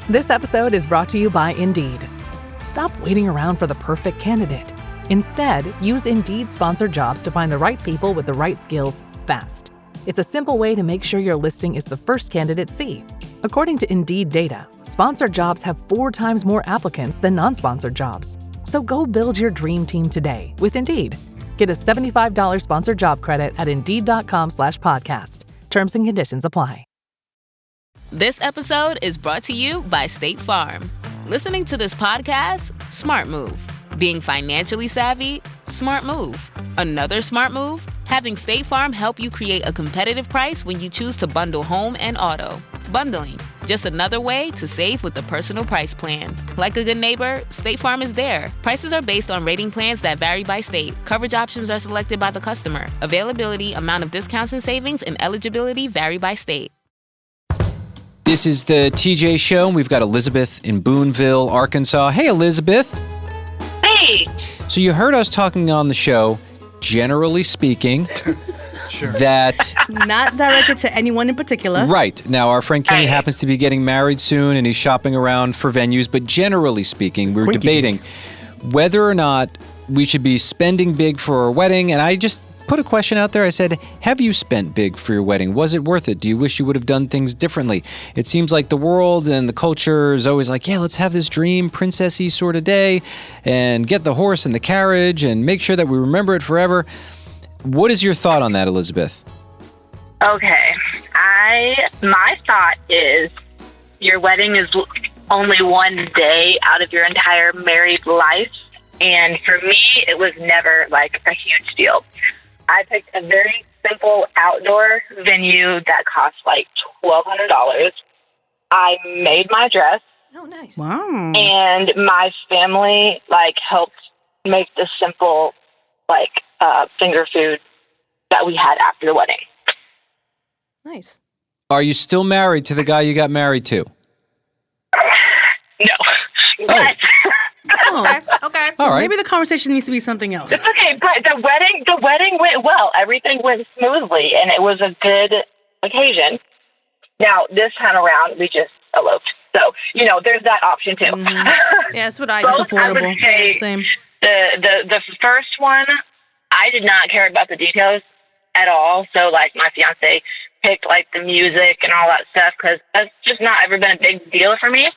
This episode is brought to you by Indeed. Stop waiting around for the perfect candidate. Instead, use Indeed sponsored jobs to find the right people with the right skills fast. It's a simple way to make sure your listing is the first candidates see. According to Indeed data, sponsored jobs have 4 times more applicants than non-sponsored jobs. So go build your dream team today with Indeed. Get a $75 sponsored job credit at Indeed.com/podcast. Terms and conditions apply. This episode is brought to you by State Farm. Listening to this podcast? Smart move. Being financially savvy? Smart move. Another smart move? Having State Farm help you create a competitive price when you choose to bundle home and auto. Bundling, just another way to save with the personal price plan. Like a good neighbor, State Farm is there. Prices are based on rating plans that vary by state. Coverage options are selected by the customer. Availability, amount of discounts and savings, and eligibility vary by state. This is the TJ Show, and we've got Elizabeth in Boonville, Arkansas. Hey, Elizabeth. Hey. So you heard us talking on the show, generally speaking, Sure. that... Not directed to anyone in particular. Right. Now, our friend Kenny happens to be getting married soon, and he's shopping around for venues, but generally speaking, we're debating whether or not we should be spending big for our wedding, and I just put a question out there. I said, have you spent big for your wedding? Was it worth it? Do you wish you would have done things differently? It seems like the world and the culture is always like, yeah, let's have this dream princessy sort of day and get the horse and the carriage and make sure that we remember it forever. What is your thought on that, Elizabeth? Okay. My thought is your wedding is only one day out of your entire married life. And for me, it was never like a huge deal. I picked a very simple outdoor venue that cost like $1,200. I made my dress. Oh, nice. Wow. And my family helped make the simple finger food that we had after the wedding. Nice. Are you still married to the guy you got married to? No. But Okay. So All right. maybe the conversation needs to be something else. it's okay, but the wedding went well. Everything went smoothly, and it was a good occasion. Now, this time around, we just eloped. So, there's that option too. Mm-hmm. Yeah, that's what I do. It's Both, I would affordable. say Same. The first one, I did not care about the details at all. So, my fiance picked, the music and all that stuff because that's just not ever been a big deal for me.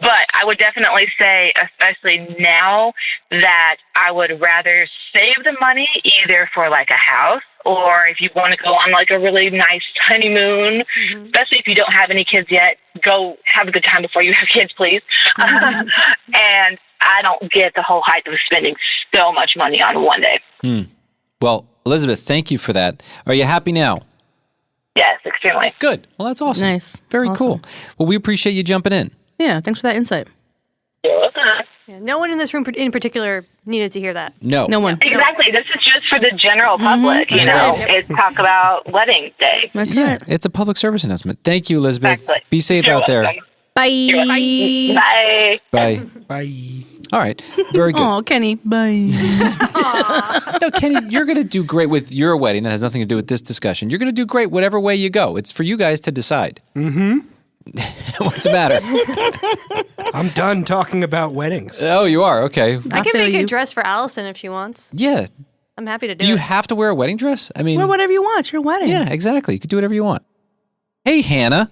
But I would definitely say, especially now, that I would rather save the money either for a house or if you want to go on a really nice honeymoon, especially if you don't have any kids yet, go have a good time before you have kids, please. And I don't get the whole hype of spending so much money on one day. Well, Elizabeth, thank you for that. Are you happy now? Yes, extremely. Good. Well, that's awesome. Nice. Very Awesome. cool. Well, we appreciate you jumping in. Yeah, thanks for that insight. You're welcome. Yeah, no one in this room in particular needed to hear that. No. No one. Exactly. This is just for the general public, That's right. It's talk about wedding day. That's Yeah, right. it's a public service announcement. Thank you, Elizabeth. Exactly. Be safe You're out there. welcome. Bye. Bye. Bye. Bye. All right. Very good. Oh, Kenny. Bye. No, Kenny, you're going to do great with your wedding. That has nothing to do with this discussion. You're going to do great whatever way you go. It's for you guys to decide. Mm-hmm. What's the matter? I'm done talking about weddings. Oh, you are? Okay. I can feel make you. a dress for Allison if she wants. Yeah. I'm happy to do Do you it. have to wear a wedding dress? I mean, Wear whatever you want. It's your wedding. yeah, exactly. You can do whatever you want. Hey, Hannah.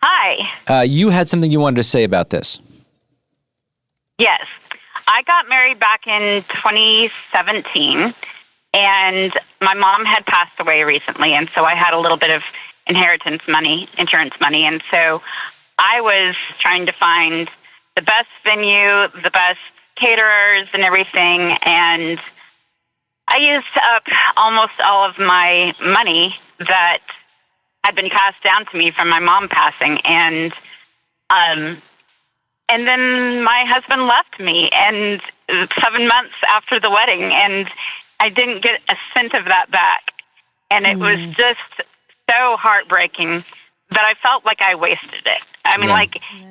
Hi. You had something you wanted to say about this. Yes. I got married back in 2017, and my mom had passed away recently, and so I had a little bit of insurance money, and so I was trying to find the best venue, the best caterers and everything, and I used up almost all of my money that had been passed down to me from my mom passing, and then my husband left me, and 7 months after the wedding, and I didn't get a cent of that back, and it was just so heartbreaking that I felt like I wasted it. I mean,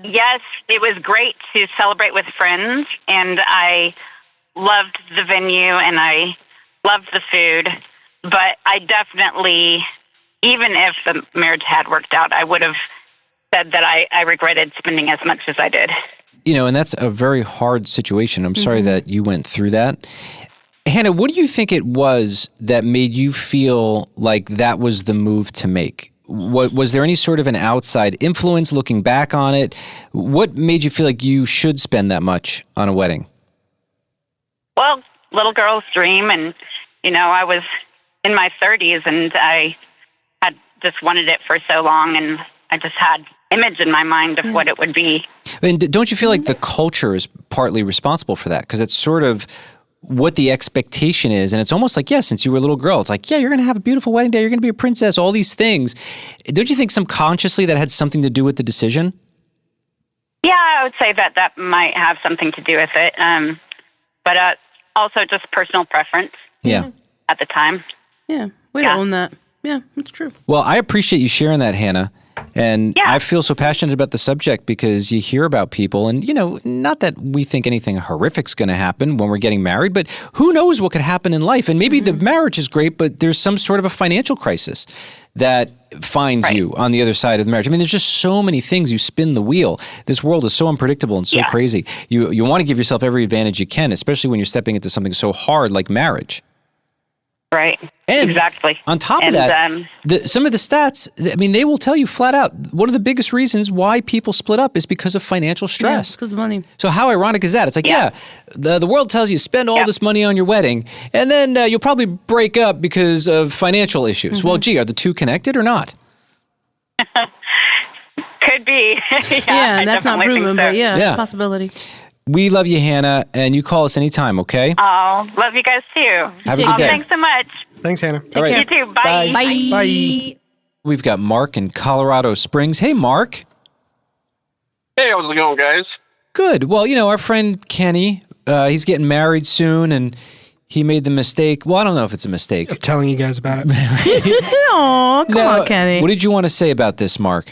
yes, it was great to celebrate with friends, and I loved the venue, and I loved the food, but I definitely, even if the marriage had worked out, I would have said that I regretted spending as much as I did. And that's a very hard situation. I'm sorry that you went through that. Hannah, what do you think it was that made you feel like that was the move to make? Was there any sort of an outside influence looking back on it? What made you feel like you should spend that much on a wedding? Well, little girl's dream, and, I was in my 30s, and I had just wanted it for so long, and I just had image in my mind of what it would be. And don't you feel like the culture is partly responsible for that? Because it's sort of what the expectation is. And it's almost like, since you were a little girl, it's like, you're going to have a beautiful wedding day. You're going to be a princess, all these things. Don't you think subconsciously that had something to do with the decision? Yeah, I would say that might have something to do with it. But also just personal preference. Yeah. At the time. Yeah, we don't own that. Yeah, that's true. Well, I appreciate you sharing that, Hannah. And I feel so passionate about the subject because you hear about people and, not that we think anything horrific's going to happen when we're getting married, but who knows what could happen in life. And maybe the marriage is great, but there's some sort of a financial crisis that finds you on the other side of the marriage. I mean, there's just so many things. You spin the wheel. This world is so unpredictable and so crazy. You want to give yourself every advantage you can, especially when you're stepping into something so hard like marriage. Right. And exactly. On top of that, some of the stats, they will tell you flat out, one of the biggest reasons why people split up is because of financial stress. Because of money. So how ironic is that? It's like, the world tells you spend all this money on your wedding, and then you'll probably break up because of financial issues. Well, are the two connected or not? Could be. That's not proven, but it's a possibility. We love you, Hannah, and you call us anytime, okay? Oh, love you guys too. Have a good day. Thanks so much. Thanks, Hannah. All right. You too. Bye. Bye. Bye. We've got Mark in Colorado Springs. Hey, Mark. Hey, how's it going, guys? Good. Well, our friend Kenny, he's getting married soon, and he made the mistake. Well, I don't know if it's a mistake. I'm telling you guys about it. Aw, come on, Kenny. What did you want to say about this, Mark?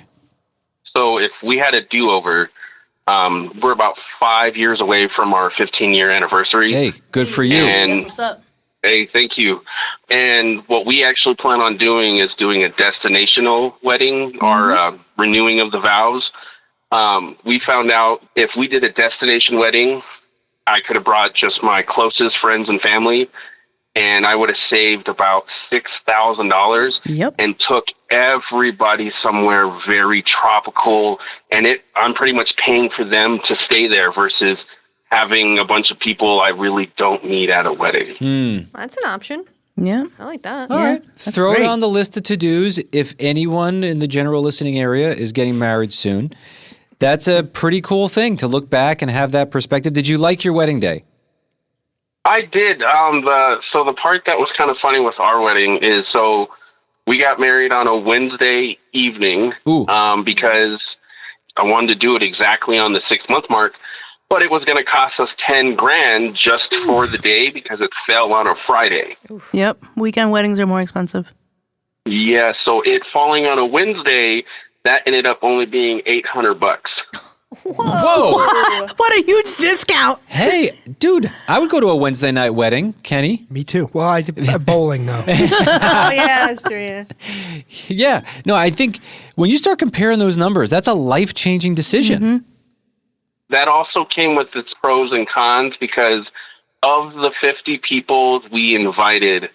So if we had a do-over, we're about 5 years away from our 15-year anniversary. Hey, good for you. And What's up? Hey, thank you. And what we actually plan on doing is doing a destinational wedding or renewing of the vows. We found out if we did a destination wedding, I could have brought just my closest friends and family, and I would have saved about $6,000 and took everybody somewhere very tropical. And I'm pretty much paying for them to stay there versus having a bunch of people I really don't need at a wedding. That's an option. Yeah. I like that. All right. Throw it on the list of to-dos if anyone in the general listening area is getting married soon. That's a pretty cool thing to look back and have that perspective. Did you like your wedding day? I did. So the part that was kind of funny with our wedding is we got married on a Wednesday evening because I wanted to do it exactly on the 6-month mark, but it was going to cost us $10,000 just for the day because it fell on a Friday. Yep. Weekend weddings are more expensive. Yeah. So it falling on a Wednesday, that ended up only being $800. Whoa. What a huge discount. Hey, dude, I would go to a Wednesday night wedding, Kenny. Me too. Well, I did bowling, though. Oh, yeah, that's true. Yeah. Yeah. No, I think when you start comparing those numbers, that's a life-changing decision. That also came with its pros and cons because of the 50 people we invited,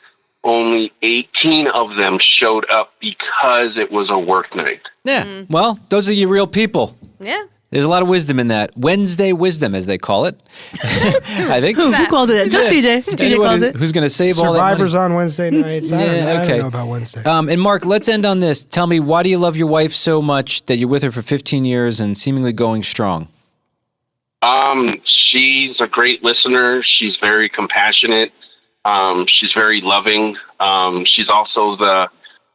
only 18 of them showed up because it was a work night. Yeah. Well, those are your real people. Yeah. There's a lot of wisdom in that. Wednesday wisdom, as they call it. I think. Who calls it? Just TJ. TJ calls it. Who's going to save all that money? Survivors on Wednesday nights. I don't know about Wednesday. And Mark, let's end on this. Tell me, why do you love your wife so much that you're with her for 15 years and seemingly going strong? She's a great listener. She's very compassionate. She's very loving. She's also the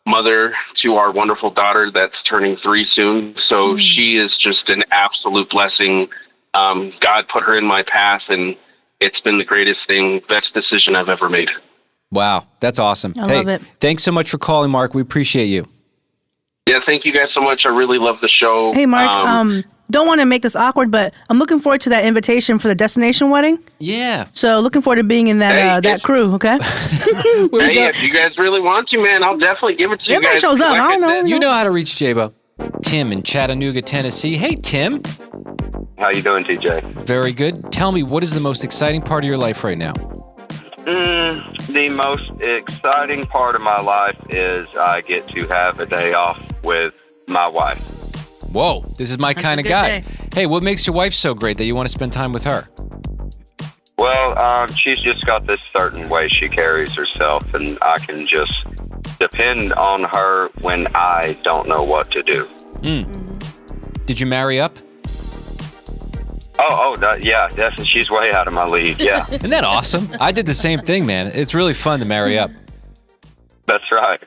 mother to our wonderful daughter that's turning 3 soon. So she is just an absolute blessing. God put her in my path, and it's been the greatest thing, best decision I've ever made. Wow, that's awesome. I love it. Thanks so much for calling, Mark. We appreciate you. Yeah, thank you guys so much. I really love the show. Hey, Mark, don't want to make this awkward, but I'm looking forward to that invitation for the destination wedding. Yeah. So looking forward to being in that that crew, okay? Hey, if you guys really want to, man, I'll definitely give it to you Everybody guys. shows up. I don't know. You know how to reach J-Bo. Tim in Chattanooga, Tennessee. Hey, Tim. How you doing, TJ? Very good. Tell me, what is the most exciting part of your life right now? The most exciting part of my life is I get to have a day off with my wife. Whoa, this is my kind of guy. day. Hey, what makes your wife so great that you want to spend time with her? Well, she's just got this certain way she carries herself, and I can just depend on her when I don't know what to do. Did you marry up? Yeah, definitely. She's way out of my league, yeah. Isn't that awesome? I did the same thing, man. It's really fun to marry up. That's right.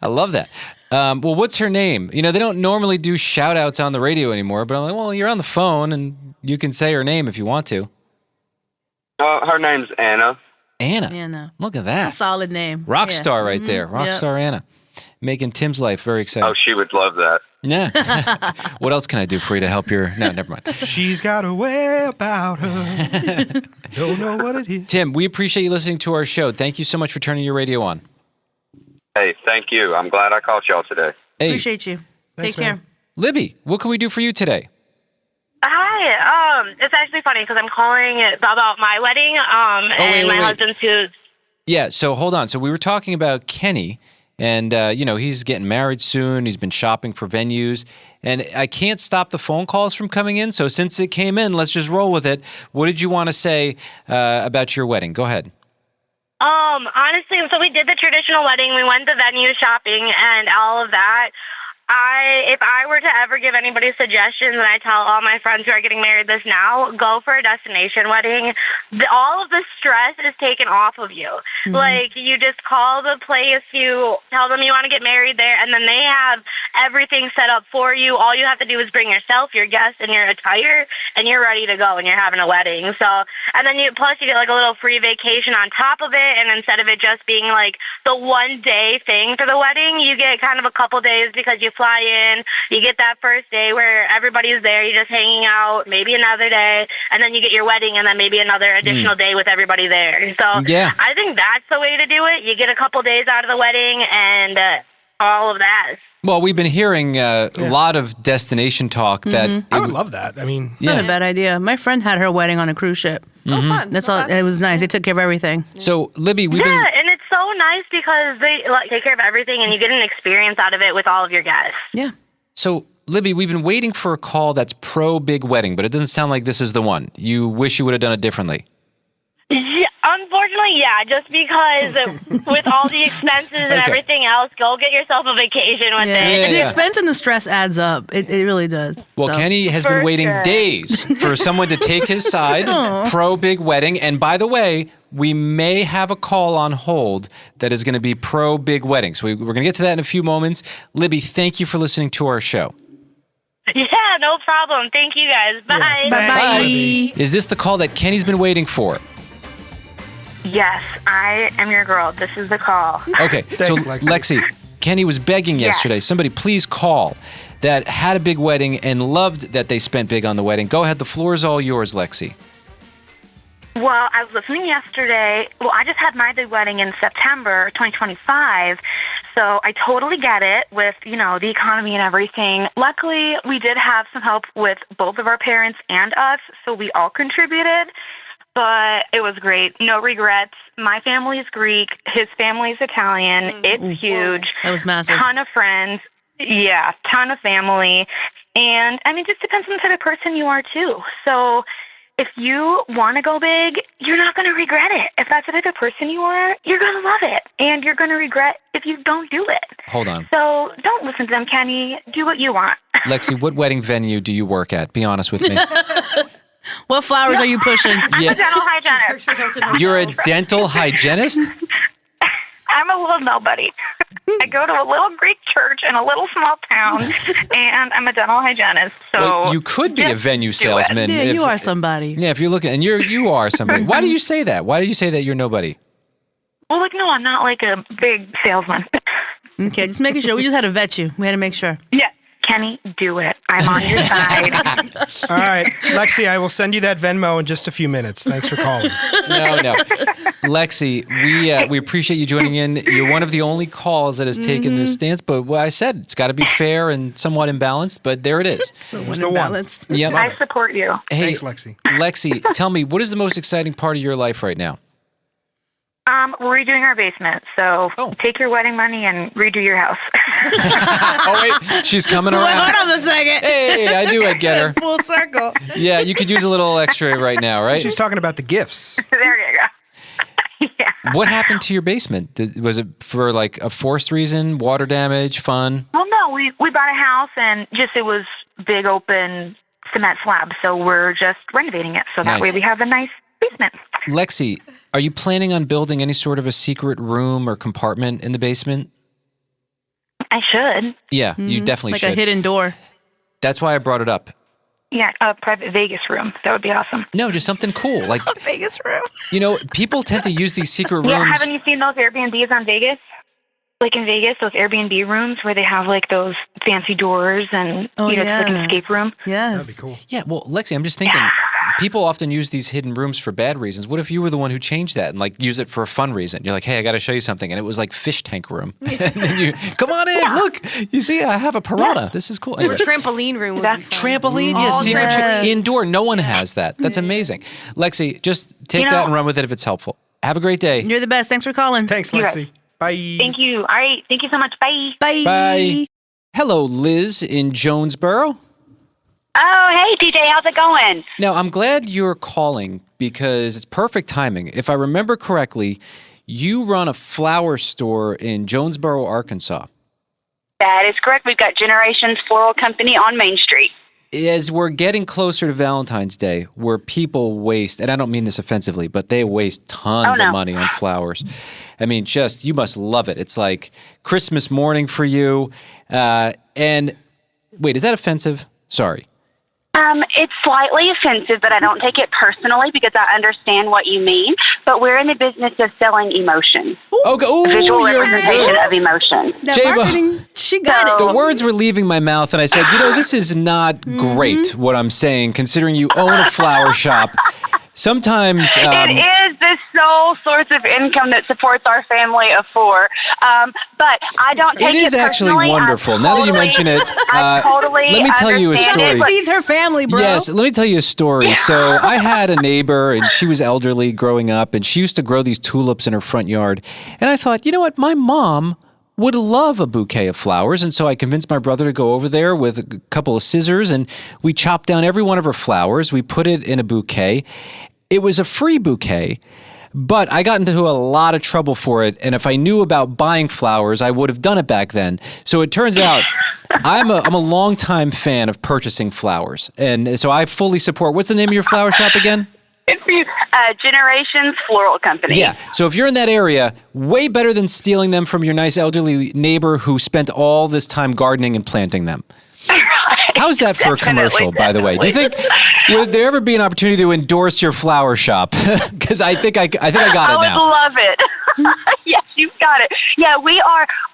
I love that. Well, what's her name? You know, they don't normally do shout-outs on the radio anymore, but I'm like, well, you're on the phone, and you can say her name if you want to. Her name's Anna. Anna. Anna. Look at that. It's a solid name. Rock Yeah. star right there. Rock star Anna. Making Tim's life very exciting. Oh, she would love that. Yeah. What else can I do for you to help your... No, never mind. She's got a way about her. Don't know what it is. Tim, we appreciate you listening to our show. Thank you so much for turning your radio on. Hey, thank you. I'm glad I called y'all today. Hey, Appreciate you. Thanks, Take care. man. Libby, what can we do for you today? Hi. It's actually funny because I'm calling about my wedding. wait, My wait. husband's too. Yeah, so hold on. So we were talking about Kenny, and, he's getting married soon. He's been shopping for venues, and I can't stop the phone calls from coming in. So since it came in, let's just roll with it. What did you want to say about your wedding? Go ahead. Honestly, so we did the traditional wedding. We went to venue shopping and all of that. If I were to ever give anybody suggestions, and I tell all my friends who are getting married this now, go for a destination wedding. All of the stress is taken off of you. Mm-hmm. Like, you just call the place, you tell them you want to get married there, and then they have everything set up for you. All you have to do is bring yourself, your guests, and your attire, and you're ready to go, and you're having a wedding. So, and then plus you get like a little free vacation on top of it, and instead of it just being like the one day thing for the wedding, you get kind of a couple days because you fly in, you get that first day where everybody's there, you're just hanging out, maybe another day, and then you get your wedding, and then maybe another additional day with everybody there. So Yeah. I think that's the way to do it. You get a couple days out of the wedding and all of that. Well, we've been hearing a lot of destination talk that... I would love that. I mean, Not a bad idea. My friend had her wedding on a cruise ship. Oh, fun. That's all. It was nice. They took care of everything. So, Libby, we've been... And it's so nice because they take care of everything, and you get an experience out of it with all of your guests. Yeah. So, Libby, we've been waiting for a call that's pro-big wedding, but it doesn't sound like this is the one. You wish you would have done it differently. Yeah, unfortunately, yeah. Just because with all the expenses and everything else, go get yourself a vacation with it. The expense and the stress adds up. It really does. Well, So. Kenny has been waiting days for someone to take his side, pro-big wedding. And by the way, we may have a call on hold that is going to be pro-big wedding. So we're going to get to that in a few moments. Libby, thank you for listening to our show. Yeah, no problem. Thank you guys. Bye. Bye-bye. Is this the call that Kenny's been waiting for? Yes, I am your girl. This is the call. Okay, so Thanks, Lexi, Kenny was begging yesterday, somebody please call, that had a big wedding and loved that they spent big on the wedding. Go ahead, the floor is all yours, Lexi. Well, I was listening yesterday. Well, I just had my big wedding in September 2025, so I totally get it with, the economy and everything. Luckily, we did have some help with both of our parents and us, so we all contributed, but it was great. No regrets. My family's Greek. His family's Italian. It's huge. That was massive. Ton of friends. Yeah, ton of family. And, it just depends on the type of person you are, too. So if you want to go big, you're not going to regret it. If that's the type of person you are, you're going to love it. And you're going to regret if you don't do it. Hold on. So don't listen to them, Kenny. Do what you want. Lexi, what wedding venue do you work at? Be honest with me. What flowers are you pushing? I'm a dental hygienist. You're a dental hygienist? I'm a little nobody. I go to a little Greek church in a little small town, and I'm a dental hygienist. So Well, you could be a venue salesman. Yeah, if- you are somebody. Yeah, if you're looking, and you are somebody. Why do you say that? Why do you say that you're nobody? Well, no, I'm not like a big salesman. Okay, just making sure. We just had to vet you. We had to make sure. Yeah. Kenny, do it. I'm on your side. all right, Lexi, I will send you that Venmo in just a few minutes. Thanks for calling. No. Lexi, we appreciate you joining in. You're one of the only calls that has taken this stance, but what I said, it's got to be fair and somewhat imbalanced, but there it is. Who's the one? Yep. I support you. Hey, Thanks, Lexi. Lexi, tell me, what is the most exciting part of your life right now? We're redoing our basement, so take your wedding money and redo your house. Oh, wait, she's coming around. Hold on a second. Hey, I knew I'd get her. Full circle. Yeah, you could use a little extra right now, right? She's talking about the gifts. There you go. Yeah. What happened to your basement? Was it for like a forced reason, water damage, fun? Well, no, we bought a house and just it was big open cement slab, so we're just renovating it so that Nice. way we have a nice basement. Lexi, are you planning on building any sort of a secret room or compartment in the basement? I should. Yeah, you definitely Like should. a hidden door. That's why I brought it up. Yeah, a private Vegas room. That would be awesome. No, just something cool. Like, Vegas room. you know, people tend to use these secret Yeah, rooms. haven't you seen those Airbnbs on Vegas? Like in Vegas, those Airbnb rooms where they have like those fancy doors and it's like an escape room. Yes. That'd be cool. Yeah, well, Lexi, I'm just thinking, people often use these hidden rooms for bad reasons. What if you were the one who changed that and like use it for a fun reason? You're like, hey, I got to show you something. And it was like fish tank room. And then you, come on in, look, you see, I have a piranha. This is cool. Anyway. Trampoline room would be fun. Trampoline, Oh, yes, yes. indoor. No one has that. That's amazing. Lexi, just take that and run with it if it's helpful. Have a great day. You're the best. Thanks for calling. Thanks, Lexi. Bye. Thank you. All right. Thank you so much. Bye. Bye. Bye. Hello, Liz in Jonesboro. Oh, hey, DJ, how's it going? Now, I'm glad you're calling because it's perfect timing. If I remember correctly, you run a flower store in Jonesboro, Arkansas. That is correct. We've got Generations Floral Company on Main Street. As we're getting closer to Valentine's Day, where people waste, and I don't mean this offensively, but they waste tons of money on flowers. I mean, just, you must love it. It's like Christmas morning for you. And wait, is that offensive? Sorry. It's slightly offensive, but I don't take it personally because I understand what you mean. But we're in the business of selling emotion. Okay. Ooh, Visual you're representation good. of emotion. That J-Bo. marketing, she got it. The words were leaving my mouth, and I said, this is not great, what I'm saying, considering you own a flower shop. Sometimes... it is the sole source of income that supports our family of four. But I don't take it is actually personally. wonderful. Now that you mention it, let me tell you a story. It feeds her family, bro. Yes, let me tell you a story. So I had a neighbor, and she was elderly growing up, and she used to grow these tulips in her front yard. And I thought, you know what, my mom would love a bouquet of flowers. And so I convinced my brother to go over there with a couple of scissors, and we chopped down every one of her flowers. We put it in a bouquet. It was a free bouquet, but I got into a lot of trouble for it. And if I knew about buying flowers, I would have done it back then. So it turns out I'm a longtime fan of purchasing flowers. And so I fully support. What's the name of your flower shop again? It's Generations Floral Company. Yeah. So if you're in that area, way better than stealing them from your nice elderly neighbor who spent all this time gardening and planting them. How's that for a commercial, by the way? Do you think would there ever be an opportunity to endorse your flower shop? Because I think I got it now. I would love it. Yes, you've got it. Yeah,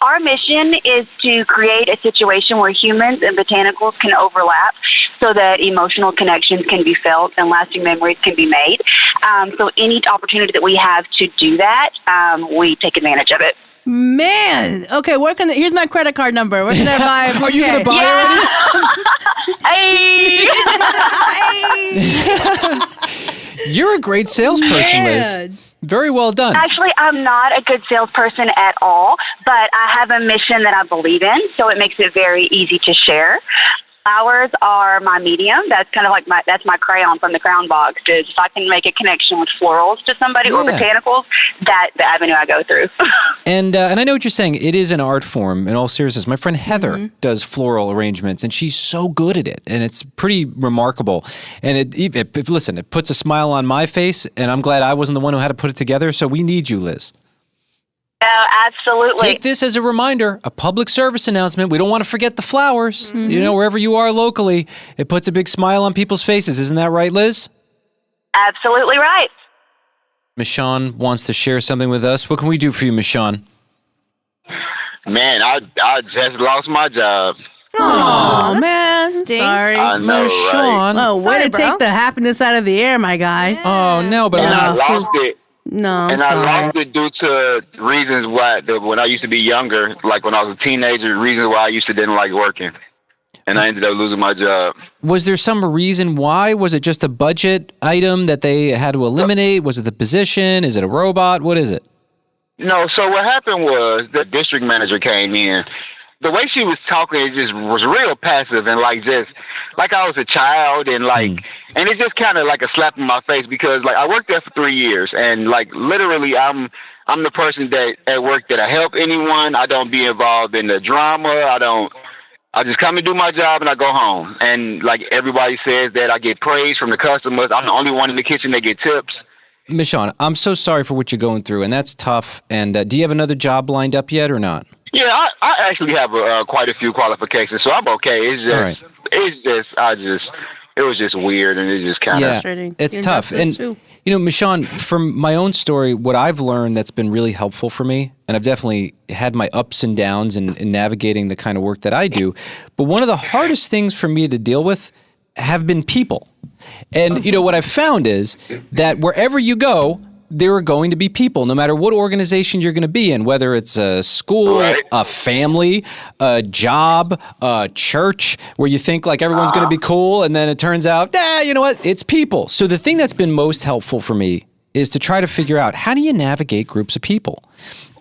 our mission is to create a situation where humans and botanicals can overlap so that emotional connections can be felt and lasting memories can be made. So any opportunity that we have to do that, we take advantage of it. Man, okay, here's my credit card number. Where can I buy a bouquet? Are you going to buy Hey! You're a great salesperson, Liz. Very well done. Actually, I'm not a good salesperson at all, but I have a mission that I believe in, so it makes it very easy to share. Flowers are my medium. That's kind of like my crayon from the Crown box. If I can make a connection with florals to somebody or botanicals, that's the avenue I go through. And I know what you're saying. It is an art form, in all seriousness. My friend Heather does floral arrangements, and she's so good at it, and it's pretty remarkable. And listen, it puts a smile on my face, and I'm glad I wasn't the one who had to put it together, so we need you, Liz. Oh, absolutely. Take this as a reminder, a public service announcement. We don't want to forget the flowers. You know, wherever you are locally, it puts a big smile on people's faces. Isn't that right, Liz? Absolutely right. Michonne wants to share something with us. What can we do for you, Michonne? Man, I just lost my job. Oh, man. stinks. Sorry. I know, Michonne. right? Oh, way Sorry, to bro. take the happiness out of the air, my guy. Oh, no, but And I I'm lost it. No, I'm and sorry. I lost it due to reasons why, when I used to be younger, like when I was a teenager, reasons why I used to didn't like working. And I ended up losing my job. Was there some reason why? Was it just a budget item that they had to eliminate? Was it the position? Is it a robot? What is it? No, so what happened was the district manager came in. The way she was talking, it just was real passive and just like I was a child, and and it just kind of like a slap in my face, because like I worked there for 3 years, and like literally I'm the person that at work that I help anyone. I don't be involved in the drama. I just come and do my job and I go home. And like everybody says that I get praise from the customers. I'm the only one in the kitchen that get tips. Michonne, I'm so sorry for what you're going through, and that's tough. And do you have another job lined up yet or not? Yeah, I actually have quite a few qualifications, so I'm okay. It was just weird, and it just kind of frustrating. It's tough. And Michonne, from my own story, what I've learned that's been really helpful for me, and I've definitely had my ups and downs in navigating the kind of work that I do, but one of the hardest things for me to deal with have been people. And what I've found is that wherever you go, there are going to be people, no matter what organization you're going to be in, whether it's a school, a family, a job, a church, where you think like everyone's going to be cool, and then it turns out, you know what? It's people. So the thing that's been most helpful for me is to try to figure out, how do you navigate groups of people?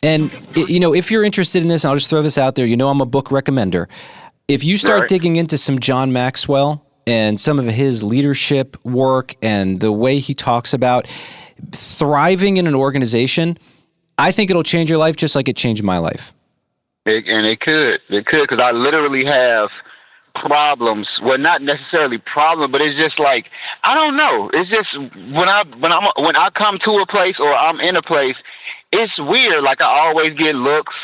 And, if you're interested in this, and I'll just throw this out there, I'm a book recommender. If you start digging into some John Maxwell and some of his leadership work and the way he talks about thriving in an organization, I think it'll change your life just like it changed my life. It could, because I literally have problems. Well, not necessarily problems, but it's just like, I don't know. It's just when I come to a place or I'm in a place, it's weird. Like I always get looks.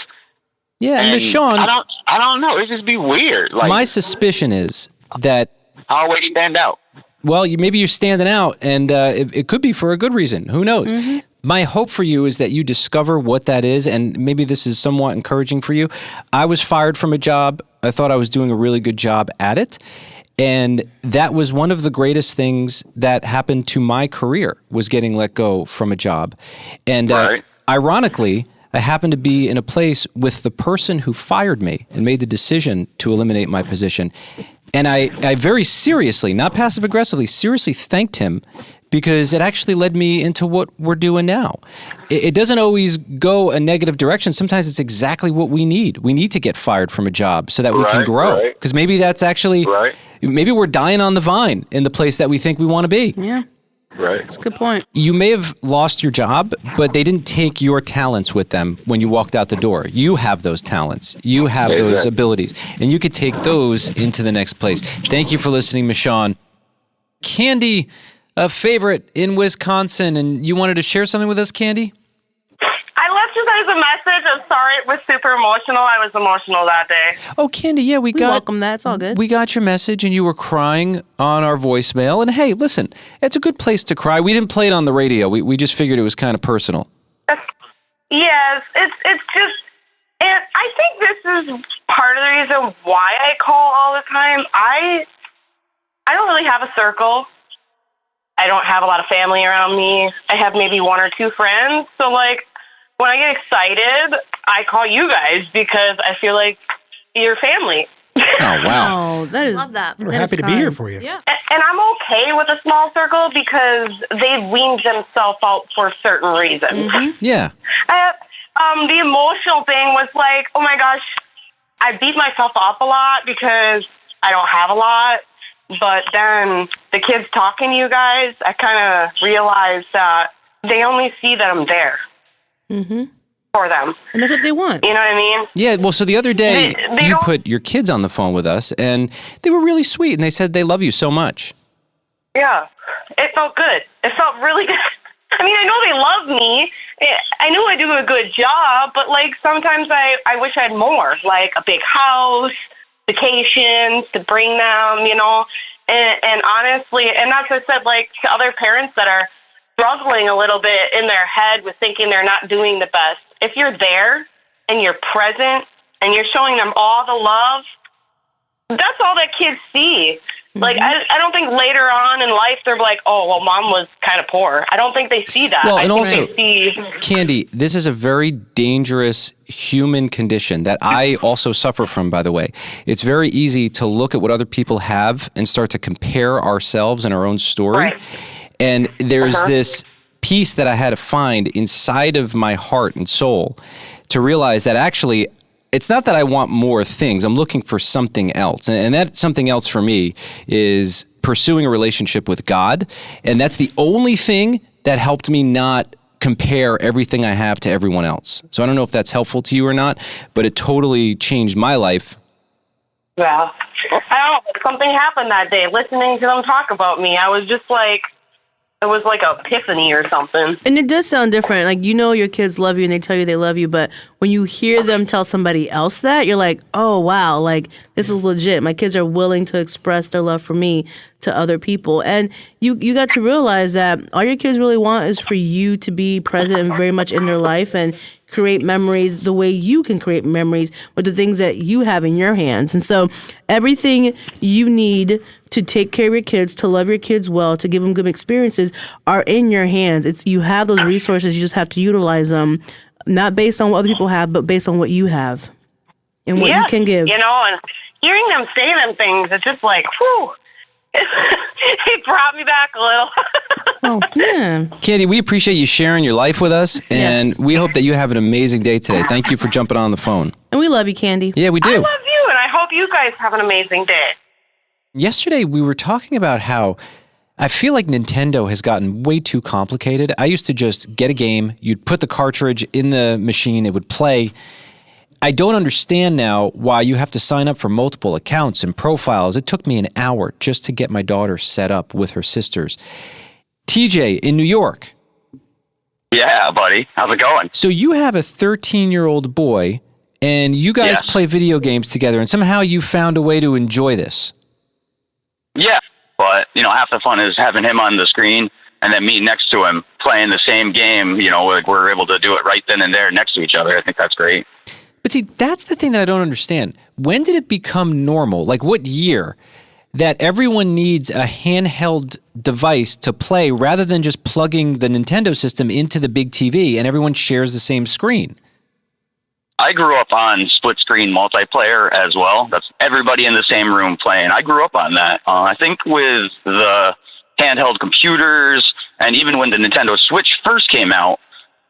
Yeah, and Michonne, I don't know. It just be weird. Like my suspicion is that I always stand out. Well, maybe you're standing out, and it could be for a good reason. Who knows? Mm-hmm. My hope for you is that you discover what that is, and maybe this is somewhat encouraging for you. I was fired from a job. I thought I was doing a really good job at it, and that was one of the greatest things that happened to my career, was getting let go from a job. And ironically, I happened to be in a place with the person who fired me and made the decision to eliminate my position. And I very seriously, not passive-aggressively, seriously thanked him, because it actually led me into what we're doing now. It doesn't always go a negative direction. Sometimes it's exactly what we need. We need to get fired from a job so that we can grow. Because maybe that's actually, maybe we're dying on the vine in the place that we think we want to be. Yeah. Right. That's a good point. You may have lost your job, but they didn't take your talents with them when you walked out the door. You have those talents. You have those abilities. And you could take those into the next place. Thank you for listening, Michonne. Candy, a favorite in Wisconsin, and you wanted to share something with us, Candy? I left you guys a message. I'm sorry it was super emotional. I was emotional that day. Oh, Candy, yeah, we welcome that. It's all good. We got your message, and you were crying on our voicemail. And hey, listen, it's a good place to cry. We didn't play it on the radio. We just figured it was kind of personal. Yes, it's just, and I think this is part of the reason why I call all the time. I don't really have a circle. I don't have a lot of family around me. I have maybe one or two friends. So like, when I get excited, I call you guys because I feel like you're family. Oh, wow. Oh, that is. Love that. We're happy to be here for you. Yeah. And I'm okay with a small circle because they've weaned themselves out for certain reasons. Mm-hmm. Yeah. The emotional thing was like, oh my gosh, I beat myself up a lot because I don't have a lot. But then the kids talking to you guys, I kind of realized that they only see that I'm there for them. And that's what they want. You know what I mean? Yeah, well, so the other day, They you don't- put your kids on the phone with us, and they were really sweet, and they said they love you so much. Yeah. It felt good. It felt really good. I mean, I know they love me. I know I do a good job, but, like, sometimes I wish I had more, like a big house, vacations to bring them, you know. And honestly, and that's what I said, like, to other parents that are struggling a little bit in their head with thinking they're not doing the best. If you're there and you're present and you're showing them all the love, that's all that kids see. Like, I don't think later on in life they're like, oh, well, mom was kind of poor. I don't think they see that. Well, and I also, think they see... Candy, this is a very dangerous human condition that I also suffer from, by the way. It's very easy to look at what other people have and start to compare ourselves and our own story. Right. And there's this piece that I had to find inside of my heart and soul to realize that actually it's not that I want more things. I'm looking for something else. And that something else for me is pursuing a relationship with God. And that's the only thing that helped me not compare everything I have to everyone else. So I don't know if that's helpful to you or not, but it totally changed my life. Yeah. I don't know. Something happened that day listening to them talk about me. I was just like, it was like an epiphany or something. And it does sound different. Like, you know your kids love you and they tell you they love you, but when you hear them tell somebody else that, you're like, oh, wow, like, this is legit. My kids are willing to express their love for me to other people. And you got to realize that all your kids really want is for you to be present and very much in their life and create memories the way you can create memories with the things that you have in your hands. And so everything you need to take care of your kids, to love your kids well, to give them good experiences are in your hands. It's you have those resources. You just have to utilize them, not based on what other people have, but based on what you have and what you can give. You know, and hearing them say them things, it's just like, whew. It brought me back a little. Oh, yeah. Candy, we appreciate you sharing your life with us, and we hope that you have an amazing day today. Thank you for jumping on the phone. And we love you, Candy. Yeah, we do. I love you, and I hope you guys have an amazing day. Yesterday, we were talking about how I feel like Nintendo has gotten way too complicated. I used to just get a game, you'd put the cartridge in the machine, it would play. I don't understand now why you have to sign up for multiple accounts and profiles. It took me an hour just to get my daughter set up with her sisters. TJ in New York. Yeah, buddy. How's it going? So you have a 13-year-old boy, and you guys play video games together, and somehow you found a way to enjoy this. Yeah, but, you know, half the fun is having him on the screen and then me next to him playing the same game. You know, like we're able to do it right then and there next to each other. I think that's great. But see, that's the thing that I don't understand. When did it become normal? Like what year that everyone needs a handheld device to play rather than just plugging the Nintendo system into the big TV and everyone shares the same screen? I grew up on split screen multiplayer as well. That's everybody in the same room playing. I grew up on that. I think with the handheld computers and even when the Nintendo Switch first came out,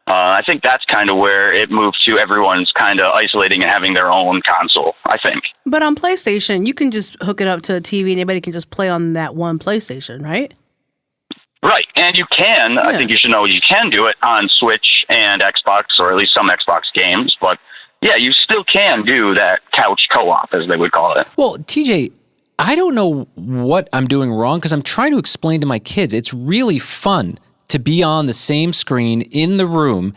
I think that's kind of where it moved to everyone's kind of isolating and having their own console, I think. But on PlayStation, you can just hook it up to a TV and anybody can just play on that one PlayStation, right? Right, and you can. I think you should know you can do it on Switch and Xbox, or at least some Xbox games. But yeah, you still can do that couch co-op, as they would call it. Well, TJ, I don't know what I'm doing wrong because I'm trying to explain to my kids it's really fun to be on the same screen in the room,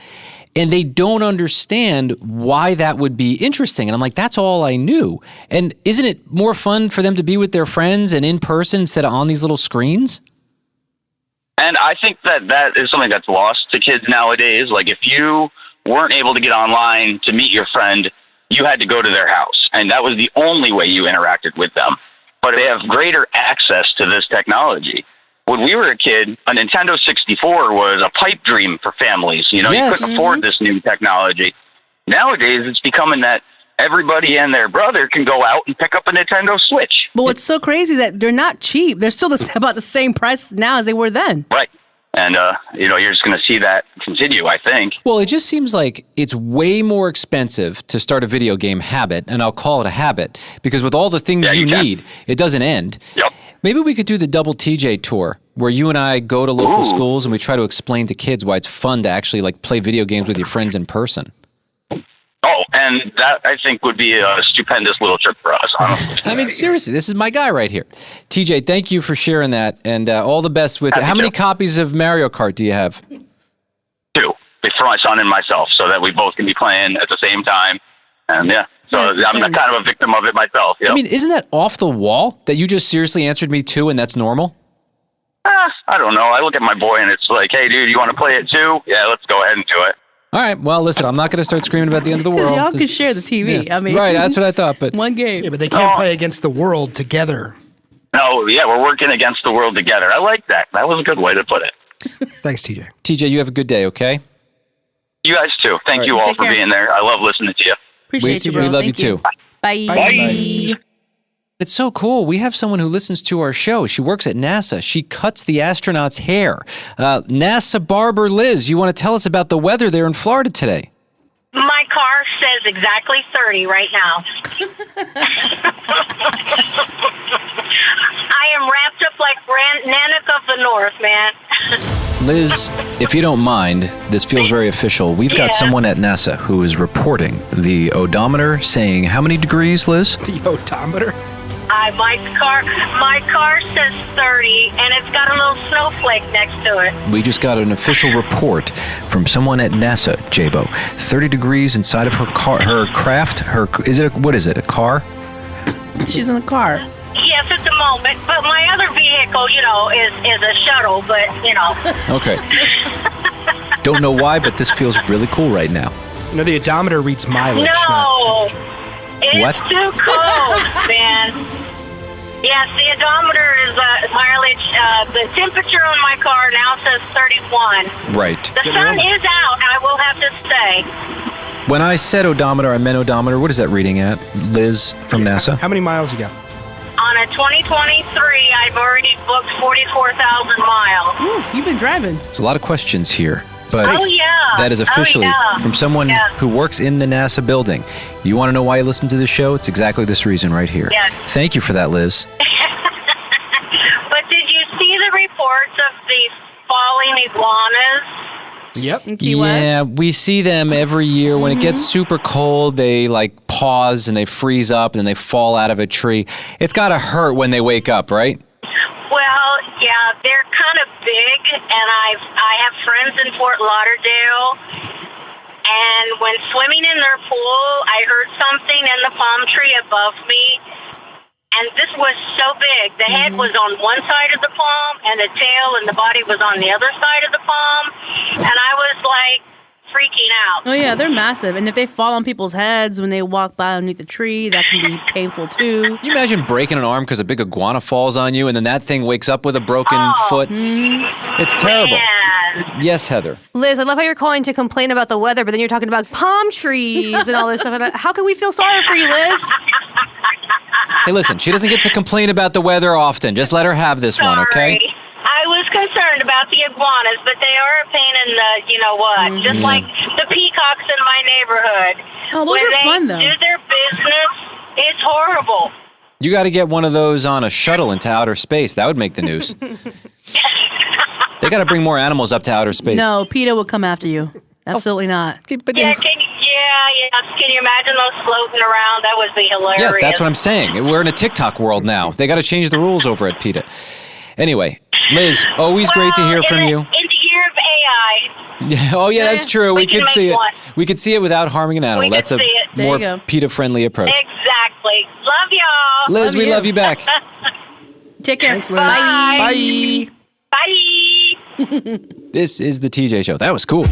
and they don't understand why that would be interesting. And I'm like, that's all I knew. And isn't it more fun for them to be with their friends and in person instead of on these little screens? And I think that is something that's lost to kids nowadays. Like if you weren't able to get online to meet your friend, you had to go to their house. And that was the only way you interacted with them. But they have greater access to this technology. When we were a kid, a Nintendo 64 was a pipe dream for families. You know, you couldn't afford this new technology. Nowadays, it's becoming that everybody and their brother can go out and pick up a Nintendo Switch. But what's so crazy is that they're not cheap. They're still about the same price now as they were then. Right. And, you know, you're just going to see that continue, I think. Well, it just seems like it's way more expensive to start a video game habit, and I'll call it a habit, because with all the things you need, it doesn't end. Yep. Maybe we could do the Double TJ tour, where you and I go to local schools and we try to explain to kids why it's fun to actually like play video games with your friends in person. Oh, and that, I think, would be a stupendous little trip for us. I mean, seriously, this is my guy right here. TJ, thank you for sharing that, and all the best with it. How many copies of Mario Kart do you have? 2. It's for my son and myself, so that we both can be playing at the same time. And, yeah, so I'm kind of a victim of it myself. Yep. I mean, isn't that off the wall that you just seriously answered me 2 and that's normal? I don't know. I look at my boy, and it's like, hey, dude, you want to play it too? Yeah, let's go ahead and do it. All right. Well, listen, I'm not going to start screaming about the end of the world. Y'all can share the TV. Yeah. I mean, right. That's what I thought. But one game. Yeah, but they can't play against the world together. No, yeah, we're working against the world together. I like that. That was a good way to put it. Thanks, TJ. TJ, you have a good day, okay? You guys too. Thank you all Take for care. being there. I love listening to you. Appreciate you, bro. We love Thank you too. Bye. Bye. It's so cool. We have someone who listens to our show. She works at NASA. She cuts the astronauts' hair. NASA barber Liz, you want to tell us about the weather there in Florida today? My car says exactly 30 right now. I am wrapped up like Nanak of the North, man. Liz, if you don't mind, this feels very official. We've got someone at NASA who is reporting the odometer saying how many degrees, Liz? The odometer? My car says 30, and it's got a little snowflake next to it. We just got an official report from someone at NASA, Jabo. 30 degrees inside of her car, her craft, what is it, a car? She's in the car. Yes, at the moment, but my other vehicle, is a shuttle, but, Okay. Don't know why, but this feels really cool right now. No, the odometer reads mileage. No, it's What? too cold, man. Yes, the odometer is mileage. The temperature on my car now says 31. Right. The sun is out, I will have to say. When I said odometer, I meant odometer. What is that reading at, Liz from NASA? How many miles you got? On a 2023, I've already booked 44,000 miles. Oof, you've been driving. There's a lot of questions here. But Oh, yeah. that is officially Oh, yeah. from someone who works in the NASA building. You want to know why you listen to the show? It's exactly this reason right here. Yes. Thank you for that, Liz. But did you see the reports of the falling iguanas? Yep. In Key West. Yeah, we see them every year. When it gets super cold, they pause and they freeze up and then they fall out of a tree. It's got to hurt when they wake up, right? Well, yeah, they're kind of big, and I have friends in Fort Lauderdale, and when swimming in their pool, I heard something in the palm tree above me, and this was so big. The head was on one side of the palm, and the tail and the body was on the other side of the palm, and I was freaking out. Oh, yeah, they're massive. And if they fall on people's heads when they walk by underneath the tree, that can be painful, too. Can you imagine breaking an arm because a big iguana falls on you and then that thing wakes up with a broken foot? It's terrible. Man. Yes, Heather. Liz, I love how you're calling to complain about the weather, but then you're talking about palm trees and all this stuff. How can we feel sorry for you, Liz? Hey, listen, she doesn't get to complain about the weather often. Just let her have this one, okay? Sorry. I was concerned about the iguanas, but they are a pain in the, just like the peacocks in my neighborhood. Oh, those when are they fun, though. do their business, it's horrible. You got to get one of those on a shuttle into outer space. That would make the news. They got to bring more animals up to outer space. No, PETA will come after you. Absolutely not. But Yeah, can you imagine those floating around? That would be hilarious. Yeah, that's what I'm saying. We're in a TikTok world now. They got to change the rules over at PETA. Anyway, Liz, always great to hear from you. In the year of AI. Yeah, oh, yeah, that's true. We can could see make it. one. We could see it without harming an animal. We could That's a see it. There more you go. PETA-friendly approach. Exactly. Love y'all. Liz, we love you back. Take care. Thanks, Liz. Bye. Bye. Bye. This is the TJ Show. That was cool.